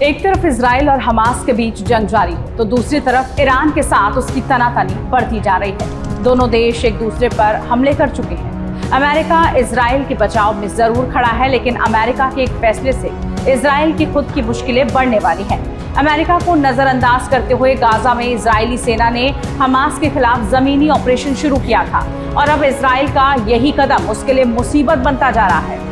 एक तरफ इजराइल और हमास के बीच जंग जारी है तो दूसरी तरफ ईरान के साथ उसकी तनातनी बढ़ती जा रही है। दोनों देश एक दूसरे पर हमले कर चुके हैं। अमेरिका इजराइल के बचाव में जरूर खड़ा है, लेकिन अमेरिका के एक फैसले से इजराइल की खुद की मुश्किलें बढ़ने वाली हैं। अमेरिका को नजरअंदाज करते हुए गाजा में इजरायली सेना ने हमास के खिलाफ जमीनी ऑपरेशन शुरू किया था और अब इजराइल का यही कदम उसके लिए मुसीबत बनता जा रहा है।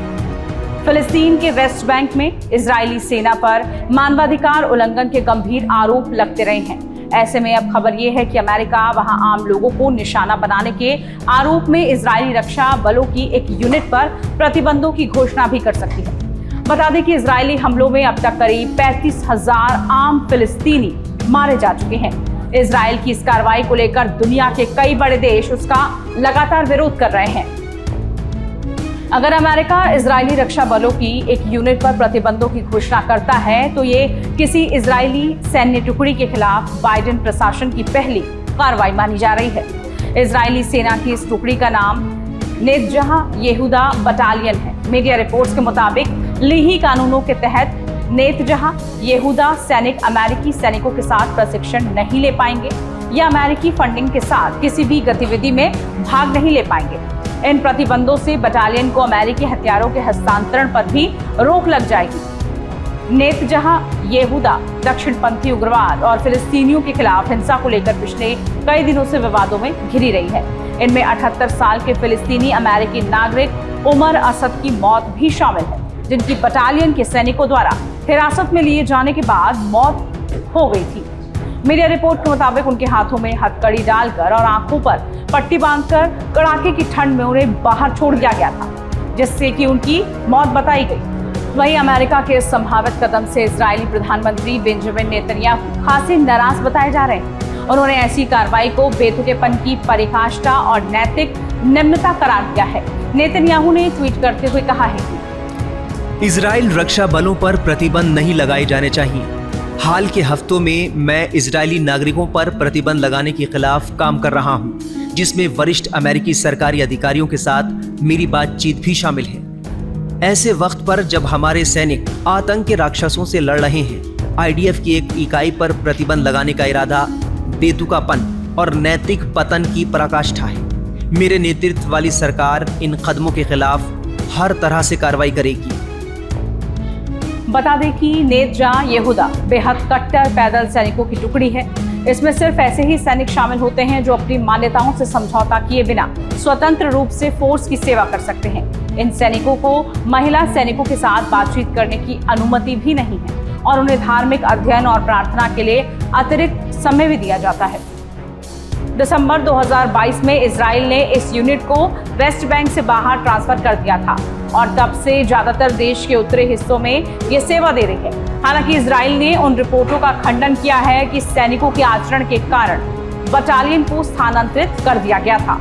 फिलिस्तीन के वेस्ट बैंक में इजरायली सेना पर मानवाधिकार उल्लंघन के गंभीर आरोप लगते रहे हैं। ऐसे में अब खबर यह है कि अमेरिका वहां आम लोगों को निशाना बनाने के आरोप में इजरायली रक्षा बलों की एक यूनिट पर प्रतिबंधों की घोषणा भी कर सकती है। बता दें कि इजरायली हमलों में अब तक करीब 35,000 आम फिलिस्तीनी मारे जा चुके हैं। इजराइल की इस कार्रवाई को लेकर दुनिया के कई बड़े देश उसका लगातार विरोध कर रहे हैं। अगर अमेरिका इजरायली रक्षा बलों की एक यूनिट पर प्रतिबंधों की घोषणा करता है तो ये किसी इजरायली सैन्य टुकड़ी के खिलाफ बाइडेन प्रशासन की पहली कार्रवाई मानी जा रही है। इजरायली सेना की इस टुकड़ी का नाम नेतन्याहू यहूदा बटालियन है। मीडिया रिपोर्ट्स के मुताबिक लीही कानूनों के तहत नेतन्याहू यहूदा सैनिक अमेरिकी सैनिकों के साथ प्रशिक्षण नहीं ले पाएंगे या अमेरिकी फंडिंग के साथ किसी भी गतिविधि में भाग नहीं ले पाएंगे। इन प्रतिबंधों से बटालियन को अमेरिकी हथियारों के हस्तांतरण पर भी रोक लग जाएगी। नेतन्याहू यहूदा दक्षिणपंथी उग्रवाद और फिलिस्तीनियों के खिलाफ हिंसा को लेकर पिछले कई दिनों से विवादों में घिरी रही है। इनमें 78 साल के फिलिस्तीनी अमेरिकी नागरिक उमर असद की मौत भी शामिल है, जिनकी बटालियन के सैनिकों द्वारा हिरासत में लिए जाने के बाद मौत हो गई थी। मीडिया रिपोर्ट के मुताबिक उनके हाथों में हथकड़ी डालकर और आंखों पर पट्टी बांधकर कड़ाके की ठंड में उन्हें बाहर छोड़ दिया गया था, जिससे कि उनकी मौत बताई गई। वहीं अमेरिका के इस संभावित कदम से इजरायली प्रधानमंत्री बेंजामिन नेतन्याहू खासी नाराज बताए जा रहे हैं। उन्होंने ऐसी कार्रवाई को बेतुकेपन की पराकाष्ठा और नैतिक निम्नता करार दिया है। नेतन्याहू ने ट्वीट करते हुए कहा है कि इजराइल रक्षा बलों पर प्रतिबंध नहीं लगाए जाने चाहिए। हाल के हफ्तों में मैं इजरायली नागरिकों पर प्रतिबंध लगाने के खिलाफ काम कर रहा हूं, जिसमें वरिष्ठ अमेरिकी सरकारी अधिकारियों के साथ मेरी बातचीत भी शामिल है। ऐसे वक्त पर जब हमारे सैनिक आतंक के राक्षसों से लड़ रहे हैं, आईडीएफ की एक इकाई पर प्रतिबंध लगाने का इरादा बेतुकापन और नैतिक पतन की पराकाष्ठा है। मेरे नेतृत्व वाली सरकार इन कदमों के खिलाफ हर तरह से कार्रवाई करेगी। बता दें कि नेतन्याहू यहूदा बेहद कट्टर पैदल सैनिकों की टुकड़ी है। इसमें सिर्फ ऐसे ही सैनिक शामिल होते हैं जो अपनी मान्यताओं से समझौता किए बिना स्वतंत्र रूप से फोर्स की सेवा कर सकते हैं। इन सैनिकों को महिला सैनिकों के साथ बातचीत करने की अनुमति भी नहीं है और उन्हें धार्मिक अध्ययन और प्रार्थना के लिए अतिरिक्त समय भी दिया जाता है। दिसंबर 2022 में इजराइल ने इस यूनिट को वेस्ट बैंक से बाहर ट्रांसफर कर दिया था और तब से ज्यादातर देश के उत्तरी हिस्सों में ये सेवा दे रही है। हालांकि इजराइल ने उन रिपोर्टों का खंडन किया है कि सैनिकों के आचरण के कारण बटालियन को स्थानांतरित कर दिया गया था।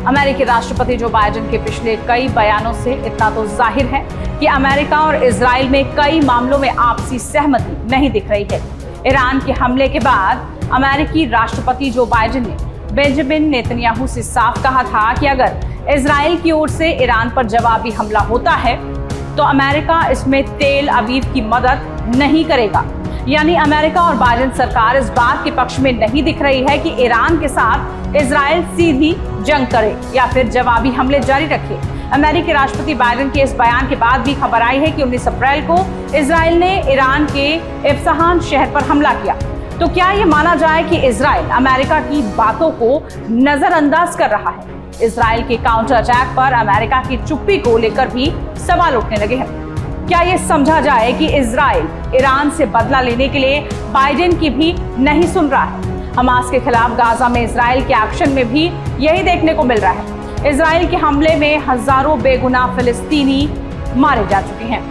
अमेरिकी राष्ट्रपति जो बाइडेन के पिछले कई बयानों से इतना तो जाहिर है कि अमेरिका और इजराइल में कई मामलों में आपसी सहमति नहीं दिख रही है। ईरान के हमले के बाद अमेरिकी राष्ट्रपति जो बाइडेन ने बेंजामिन नेतन्याहू से साफ कहा था कि अगर इजराइल की ओर से ईरान पर जवाबी हमला होता है तो अमेरिका इसमें तेल अवीव की मदद नहीं करेगा। यानी अमेरिका और बाइडेन सरकार इस बात के पक्ष में नहीं दिख रही है कि ईरान के साथ इजराइल सीधी जंग करे या फिर जवाबी हमले जारी रखे। अमेरिकी राष्ट्रपति बाइडेन के इस बयान के बाद भी खबर आई है कि 19 अप्रैल को इजराइल ने ईरान के इस्फहान शहर पर हमला किया। तो क्या ये माना जाए कि इजराइल अमेरिका की बातों को नजरअंदाज कर रहा है? इजराइल के काउंटर अटैक पर अमेरिका की चुप्पी को लेकर भी सवाल उठने लगे हैं। क्या ये समझा जाए कि इजराइल ईरान से बदला लेने के लिए बाइडेन की भी नहीं सुन रहा है? हमास के खिलाफ गाजा में इजराइल के एक्शन में भी यही देखने को मिल रहा है। इजराइल के हमले में हजारों बेगुनाह फिलिस्तीनी मारे जा चुके हैं।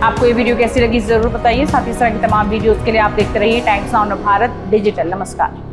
आपको ये वीडियो कैसी लगी जरूर बताइए। साथ ही इस तरह की तमाम वीडियोस के लिए आप देखते रहिए टाइम्स नाउ भारत डिजिटल। नमस्कार।